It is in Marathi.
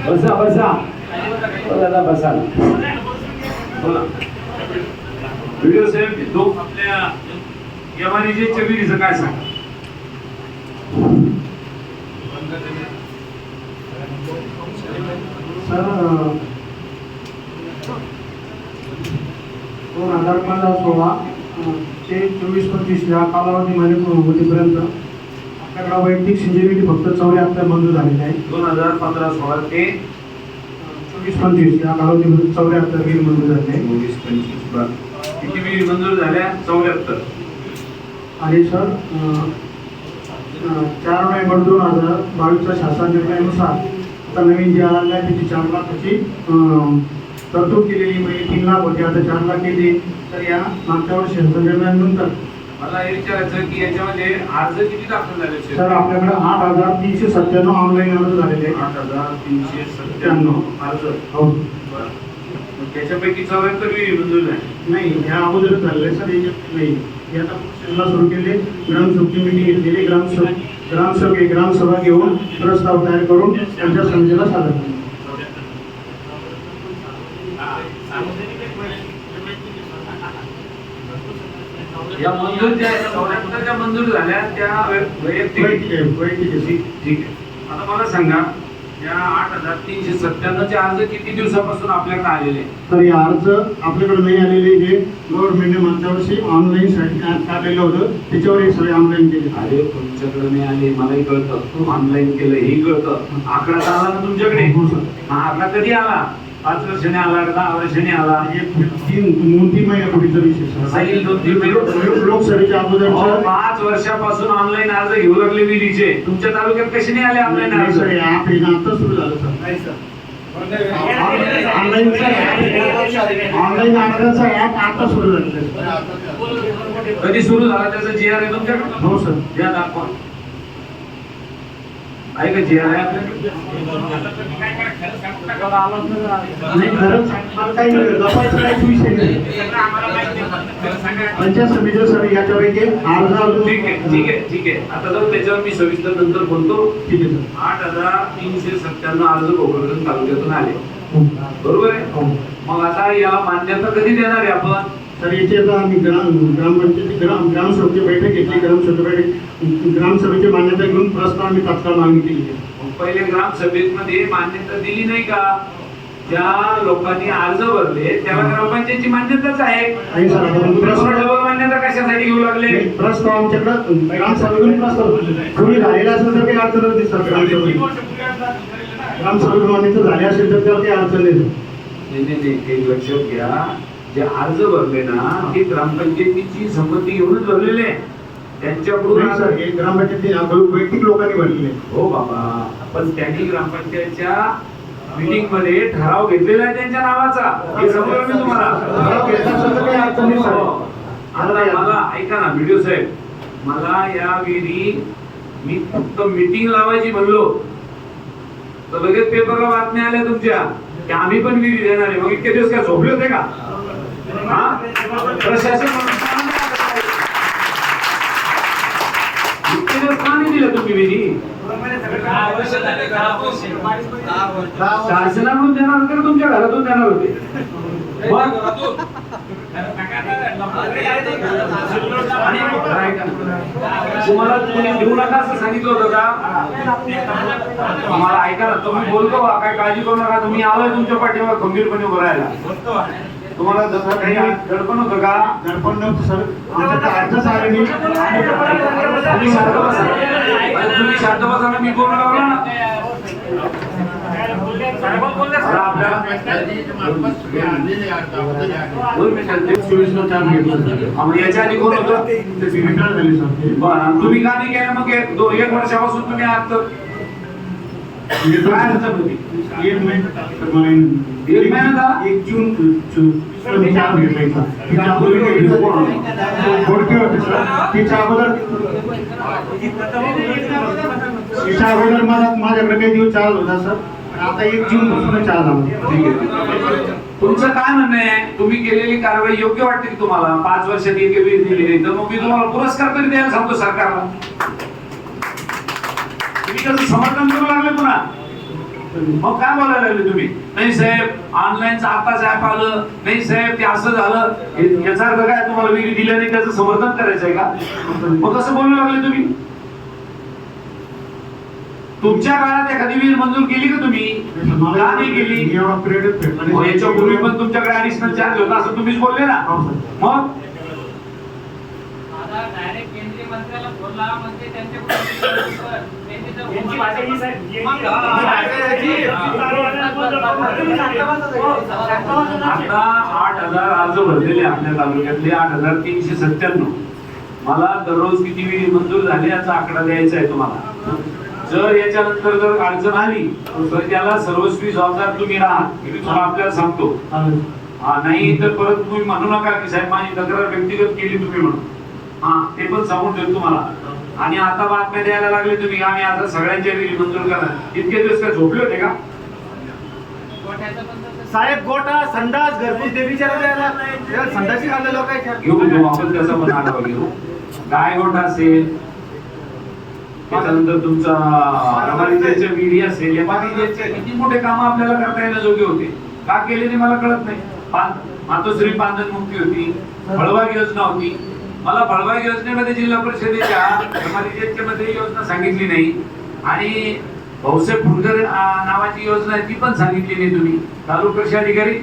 बसा बसा दादा बसा बोला. व्हिडिओ साहेब दो आपल्या यमानीचे विहिरीचं काय सांग. सर 2015-16 ते 24-25 या कालावधीमध्ये होतीपर्यंत आपल्याकडे वैयक्तिक सिंचनासाठी फक्त 74 मंजूर झालेले आहे. 2015-16 ते 24-25 या कालावधीमध्ये 74 विहीर मंजूर झाले आहे. 24-25 किती विहीर मंजूर झाल्या. 74. आणि सर 4 नोव्हेंबर 2022च्या शासन निर्णयानुसार आता नवीन जी आला आहे त्याची 4 लाखाची तरतूद केलेली. म्हणजे 3 लाख होते, आता 4 लाख केली. तर या मागच्या वर्षी शासन निर्णयानंतर मला हे विचारायचं की याच्यामध्ये अर्ज किती दाखल झाले. सर आपल्याकडे 8,397 ऑनलाईन अर्ज झालेले आहेत. 8,397 अर्ज. हो. त्याच्यापैकी 74 विहीर मंजूर झाले. नाही, या अगोदर झालेले सर. याच्यात नाही, हे आता सेलला सुरू केले. ग्रामसभेची मीटिंग घेतलेली. ग्रामसभा घेऊन प्रस्ताव तयार करून त्यांच्या समितीला सादर केले. या मंजूर ज्या 74 ज्या मंजूर झाल्या त्या वैयक्तिक. ठीक आहे. आता मला सांगा या 8,397 चे अर्ज किती दिवसापासून आपल्याकडे आलेले. तर हे अर्ज आपल्याकडे नाही आलेले जे गव्हर्नमेंटने मागच्या वर्षी ऑनलाईन साठी काढलेलं होतं त्याच्यावर हे सगळे ऑनलाईन केले. अरे तुमच्याकडे नाही आले मलाही कळतं. ऑनलाईन केलं हेही कळतं. आकडा तर आला ना तुमच्याकडे. हा आकडा कधी आला. 5 वर्षाने आला का 10 वर्षाने आला. 3 महिन्यापूर्वीचा विषय सैल 2-3 महिने लोकसभेच्या अगोदर 5 वर्षापासून ऑनलाईन अर्ज घेऊ लागले विहिरीचे. तुमच्या तालुक्यात कसे नाही आले ऑनलाईन अर्ज. आता सुरू झालं सर. नाही सर, ऑनलाईन अर्जाचा ऍप आता सुरू झालेला. कधी सुरू झाला त्याचा GR आहे तुमच्याकडे. हो सर. द्या दाखवा. आहे का GR आहे आपल्याकडे. नाही खरंच काही गपायचं काहीच विषय नाही. पंचायत समिती सर याच्यापैकी अर्ज. ठीक आहे. आता जाऊ त्याच्यावर मी सविस्तर नंतर बोलतो. ठीक आहे सर. 8,397 अर्ज भोकरदन तालुक्यातून आले. बरोबर आहे. मग आता याला मान्यता कधी देणार आहे आपण. तर याची आता आम्ही ग्रामपंचायती ग्रामसभेची बैठक घेतली. ग्रामसभेची मान्यता घेऊन प्रस्ताव आम्ही तात्काळ मागणी केली आहे. पहिले ग्रामसभेमध्ये मान्यता दिली नाही का. ज्या लोकांनी अर्ज भरले त्याला ग्रामपंचायतीची मान्यताच आहे. मान्यता कशासाठी घेऊ लागले. प्रस्ताव आमच्याकडे ग्रामसभेतून प्रस्ताव पूर्वी झालेला असेल तर काही अडचण दिसतात. ग्रामसभेतून मान्यता झाली असेल तर त्याला काही अडचण नाही. लक्षात घ्या जे अर्ज भरले ना ते ग्रामपंचायतीची संमती घेऊनच भरलेले. त्यांच्याकडून ग्रामपंचायती वैयक्तिक लोकांनी भरलेले. हो बाबा, पण त्यांनी ग्रामपंचायतच्या मीटिंग मध्ये ठराव घेतलेला आहे त्यांच्या नावाचा. हे समजलं मी तुम्हाला. आता मला ऐका ना व्हिडिओ साहेब, मला या विहिरी मी फक्त मीटिंग लावायची म्हणलो तर लगेच पेपरला बातम्या आल्या तुमच्या की आम्ही पण विहिरी देणार आहे. मग इतके दिवस काय झोपले होते का. प्रशासन इतके दिवस का नाही दिलं तुम्ही विहिरी. शासनाकडून देणार तर तुमच्या घरातून देणार होते. तुम्हाला तुम्ही देऊ नका असं सांगितलं होतं का. तुम्हाला ऐका ना, तुम्ही बोलतो काय काळजी करू नका. तुम्ही आलोय तुमच्या पाठीवर खंबीरपणे उभं राहायला. तुम्हाला जसं काही दडपण होतं का. दडपण नव्हतं सर. अर्जच आले नाही. तुम्ही शांत बसा ना. मी बोलू लागलो ना. याच्या आधी कोण होतं. तुम्ही का नाही केलं मग 1 वर्षापासून तुम्ही आहात तर. एक महिना झाला. 1 जून तिच्या अगोदर माझ्याकडे काही दिवस चालू होता सर. आता 1 जून पासून चालू. तुमचं काय म्हणणं आहे. तुम्ही केलेली कारवाई योग्य वाटते की तुम्हाला. 5 वर्षात एक विहीर दिली नाही तर मग मी तुम्हाला पुरस्कार तरी द्यायला सांगतो सरकारला. तुम्ही त्याचं समर्थन करू लागले पुन्हा. मग काय बोलायला लागले तुम्ही? नाही साहेब ऑनलाईनचं आताच ऍप आलं, नाही साहेब ते असं झालं, याचा अर्थ काय तुम्हाला विहिरी दिल्या नाही त्याचं समर्थन करायचंय का? मग कसं बोलू लागले तुम्ही? तुमच्या काळात एखादी विहीर मंजूर केली का तुम्ही? का नाही केली? एवढा पिरियड भेटला याच्यापूर्वी पण तुमच्याकडे ऍडिशनल चार्ज होता असं तुम्हीच बोलले ना. मग डायरेक्ट केंद्रीय मंत्र्याला बोलला म्हणजे आता 8,000 अर्ज भरलेले आपल्या तालुक्यातले 8,397. मला दररोज किती विहीर मंजूर झाले याचा आकडा द्यायचा आहे तुम्हाला. जर याच्यानंतर जर अडचण आली तर त्याला सर्वस्वी जबाबदार तुम्ही राहा, हे मी तुम्हाला आपल्याला सांगतो. नाही तर परत तुम्ही म्हणू नका की साहेब माझी तक्रार व्यक्तिगत केली तुम्ही म्हणून. ते पण सांगून देतो तुम्हाला. आणि आता बातम्या द्यायला लागले तुम्ही आम्ही आता सगळ्यांच्या विहिरी मंजूर करा. इतके दिवस काय झोपले होते का? साहेब गोटा संडास घरकुल ते विचारायला संडासी खाल्ले लोकांच्या घेऊ आपण त्याचा पण आढावा घेऊ. गाय गोठा असेल, त्याच्यानंतर तुमचा विहिरी असेल, या बाकीचे किती मोठे काम आपल्याला करता येण्याजोगे होते. का केले ते मला कळत नाही. मातोश्री पांजन मुक्ती होती, फळबाग योजना होती. मला फळबाग योजनेमध्ये जिल्हा परिषदेच्या मध्ये योजना सांगितली नाही. आणि भाऊसाहेब फुलकर नावाची योजना आहे ती पण सांगितली नाही तुम्ही. तालुका कृषी अधिकारी